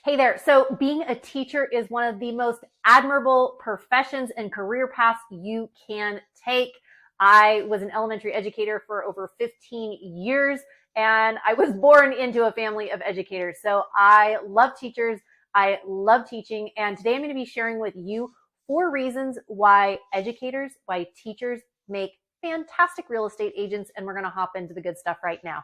Hey there. So being a teacher is one of the most admirable professions and career paths you can take. I was an elementary educator for over 15 years and I was born into a family of educators. So I love teachers. I love teaching. And today I'm going to be sharing with you 4 reasons why educators, why teachers make fantastic real estate agents. And we're going to hop into the good stuff right now.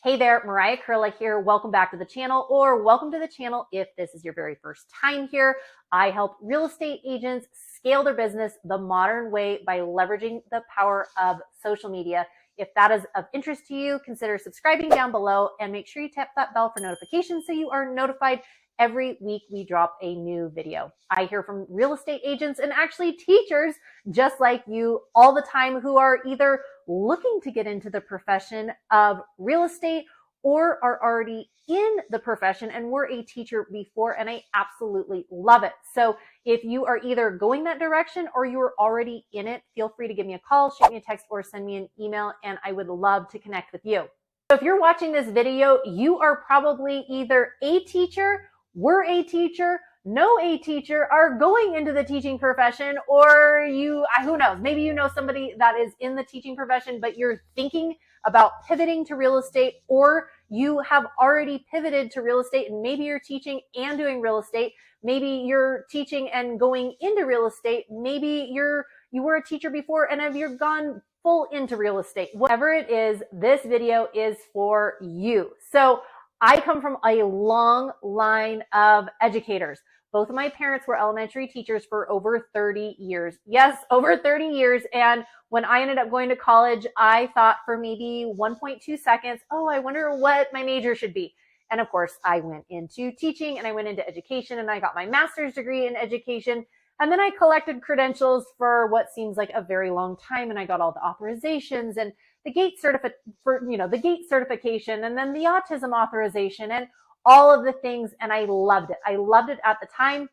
Hey there, Mariah K here. Welcome back to the channel, or welcome to the channel if this is your very first time here. I help real estate agents scale their business the modern way by leveraging the power of social media. If that is of interest to you, consider subscribing down below and make sure you tap that bell for notifications so you are notified every week we drop a new video. I hear from real estate agents and actually teachers just like you all the time who are either looking to get into the profession of real estate or are already in the profession and were a teacher before, and I absolutely love it. So if you are either going that direction or you are already in it, feel free to give me a call, shoot me a text, or send me an email, and I would love to connect with you. So if you're watching this video, you are probably either a teacher, were a teacher, know a teacher, are going into the teaching profession, or who knows, maybe you know somebody that is in the teaching profession, but you're thinking about pivoting to real estate, or you have already pivoted to real estate and maybe you're teaching and doing real estate. Maybe you're teaching and going into real estate. Maybe you were a teacher before and have you gone full into real estate. Whatever it is, this video is for you. So I come from a long line of educators. Both of my parents were elementary teachers for over 30 years. Yes, over 30 years. And when I ended up going to college, I thought for maybe 1.2 seconds, oh, I wonder what my major should be. And of course, I went into teaching and I went into education and I got my master's degree in education. And then I collected credentials for what seems like a very long time. And I got all the authorizations and the gate certification, and then the autism authorization and all of the things. And I loved it. I loved it at the time.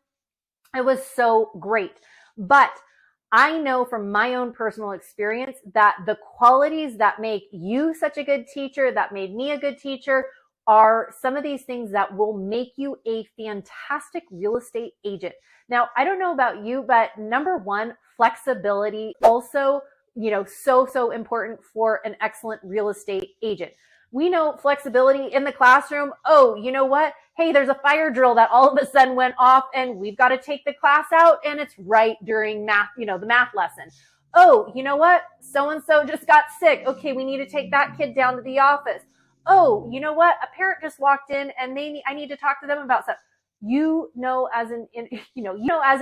It was so great. But I know from my own personal experience that the qualities that make you such a good teacher, that made me a good teacher, are some of these things that will make you a fantastic real estate agent. Now, I don't know about you, but number one, flexibility also, so important for an excellent real estate agent. We know flexibility in the classroom. Oh, you know what? Hey, there's a fire drill that all of a sudden went off and we've got to take the class out and it's right during math, the math lesson. Oh, you know what? So-and-so just got sick. Okay, we need to take that kid down to the office. Oh, you know what? A parent just walked in and I need to talk to them about stuff. As an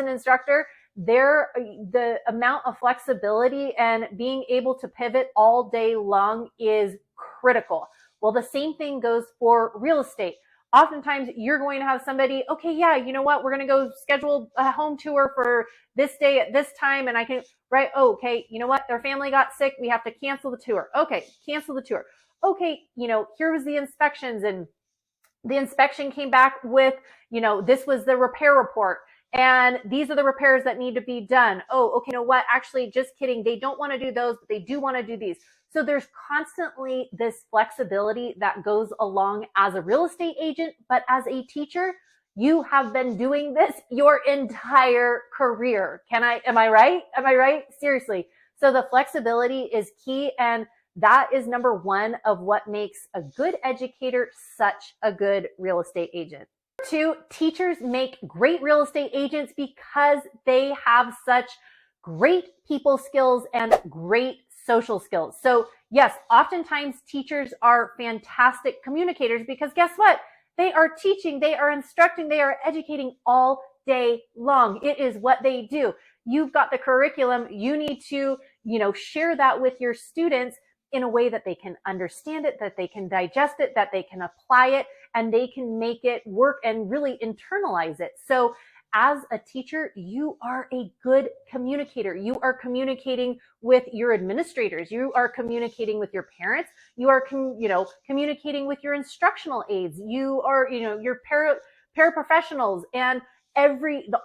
instructor, the amount of flexibility and being able to pivot all day long is critical. Well, the same thing goes for real estate. Oftentimes you're going to have somebody, okay, yeah, you know what? We're going to go schedule a home tour for this day at this time. And I can, right? Oh, okay. You know what? Their family got sick. We have to cancel the tour. Okay. Cancel the tour. Okay. Here was the inspections, and the inspection came back with, this was the repair report. And these are the repairs that need to be done. Oh, okay, you know what? Actually, just kidding. They don't want to do those, but they do want to do these. So there's constantly this flexibility that goes along as a real estate agent, but as a teacher, you have been doing this your entire career. Am I right? Am I right? Seriously. So the flexibility is key, and that is number one of what makes a good educator such a good real estate agent. 2, teachers make great real estate agents because they have such great people skills and great social skills. So yes, oftentimes teachers are fantastic communicators because guess what? They are teaching, they are instructing, they are educating all day long. It is what they do. You've got the curriculum. You need to, share that with your students in a way that they can understand it, that they can digest it, that they can apply it, and they can make it work and really internalize it. So as a teacher, you are a good communicator. You are communicating with your administrators. You are communicating with your parents. You are, communicating with your instructional aides. You are, your paraprofessionals and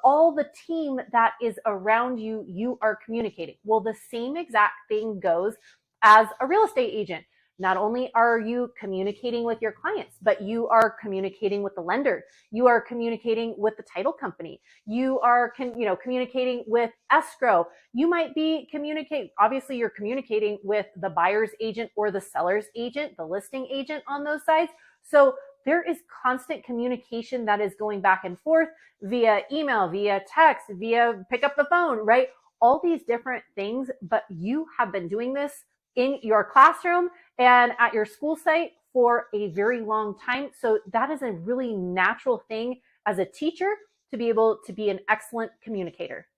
all the team that is around you, you are communicating. Well, the same exact thing goes as a real estate agent. Not only are you communicating with your clients, but you are communicating with the lender. You are communicating with the title company. You are, communicating with escrow. You might be obviously you're communicating with the buyer's agent or the seller's agent, the listing agent on those sides. So there is constant communication that is going back and forth via email, via text, via pick up the phone, right? All these different things, but you have been doing this in your classroom and at your school site for a very long time. So that is a really natural thing as a teacher to be able to be an excellent communicator.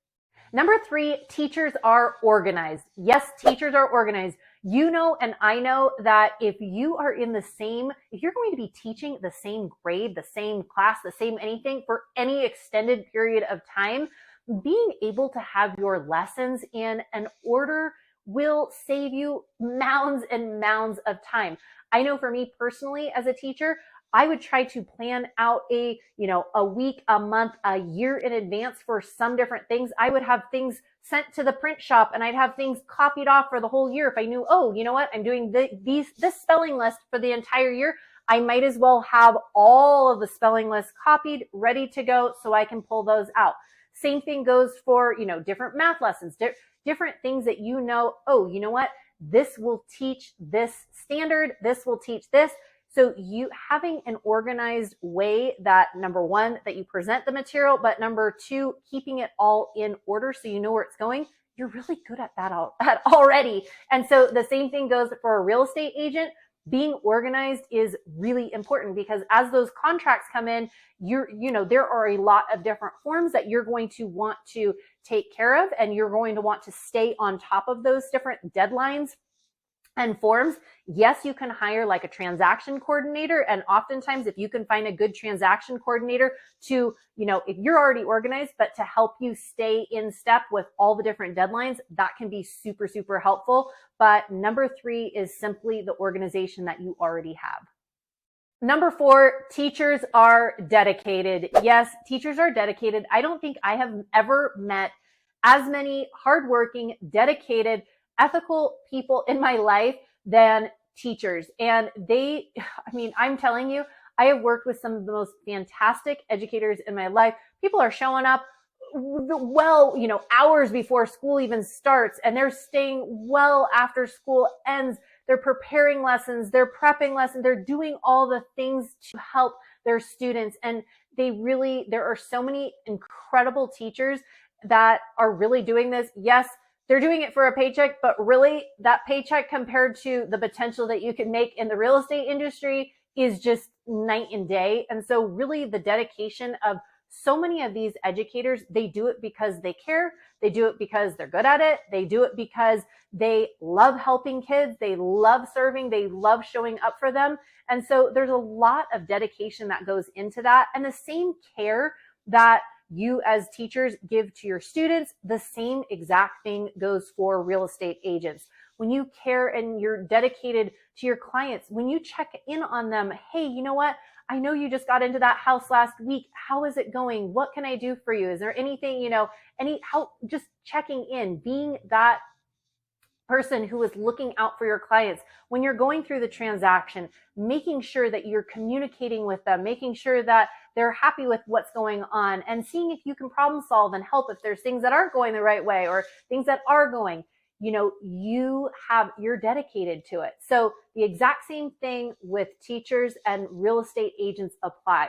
Number 3, teachers are organized. Yes, teachers are organized. You know, and I know that if you're going to be teaching the same grade, the same class, the same anything for any extended period of time, being able to have your lessons in an order will save you mounds and mounds of time. I know for me personally as a teacher, I would try to plan out a week, a month, a year in advance for some different things. I would have things sent to the print shop and I'd have things copied off for the whole year. If I knew, oh, you know what, I'm doing this spelling list for the entire year, I might as well have all of the spelling lists copied, ready to go so I can pull those out. Same thing goes for, different math lessons, different things that oh, you know what, this will teach this standard, this will teach this. So you having an organized way that, number 1, that you present the material, but number 2, keeping it all in order so you know where it's going, you're really good at that already. And so the same thing goes for a real estate agent. Being organized is really important because as those contracts come in, there are a lot of different forms that you're going to want to take care of, and you're going to want to stay on top of those different deadlines and forms. Yes, you can hire like a transaction coordinator. And oftentimes if you can find a good transaction coordinator to, if you're already organized, but to help you stay in step with all the different deadlines, that can be super, super helpful. But number 3 is simply the organization that you already have. Number 4, teachers are dedicated. Yes, teachers are dedicated. I don't think I have ever met as many hardworking, dedicated, ethical people in my life than teachers. And I'm telling you, I have worked with some of the most fantastic educators in my life. People are showing up hours before school even starts, and they're staying well after school ends. They're preparing lessons, they're prepping lessons, they're doing all the things to help their students. And there are so many incredible teachers that are really doing this. Yes, they're doing it for a paycheck, but really that paycheck compared to the potential that you can make in the real estate industry is just night and day. And so really the dedication of so many of these educators, they do it because they care. They do it because they're good at it. They do it because they love helping kids. They love serving. They love showing up for them. And so there's a lot of dedication that goes into that. And the same care that you as teachers give to your students, the same exact thing goes for real estate agents. When you care and you're dedicated to your clients, when you check in on them, hey, you know what? I know you just got into that house last week. How is it going? What can I do for you? Is there anything, just checking in, being that person who is looking out for your clients. When you're going through the transaction, making sure that you're communicating with them, making sure that they're happy with what's going on, and seeing if you can problem solve and help if there's things that aren't going the right way or things that are going. You're dedicated to it. So the exact same thing with teachers and real estate agents applies.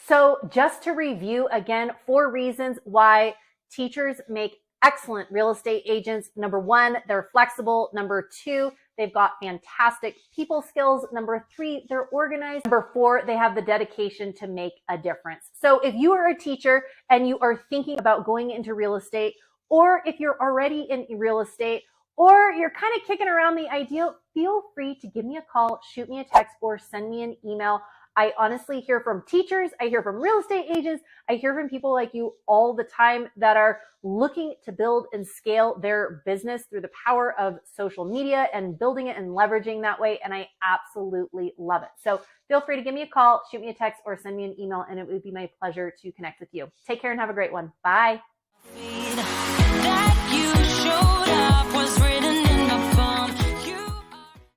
So just to review again, 4 reasons why teachers make excellent real estate agents. Number 1, they're flexible. Number 2, they've got fantastic people skills. Number 3, they're organized. Number 4, they have the dedication to make a difference. So if you are a teacher and you are thinking about going into real estate, or if you're already in real estate, or you're kind of kicking around the idea, feel free to give me a call, shoot me a text, or send me an email. I honestly hear from teachers, I hear from real estate agents, I hear from people like you all the time that are looking to build and scale their business through the power of social media and building it and leveraging that way. And I absolutely love it. So feel free to give me a call, shoot me a text, or send me an email, and it would be my pleasure to connect with you. Take care and have a great one. Bye.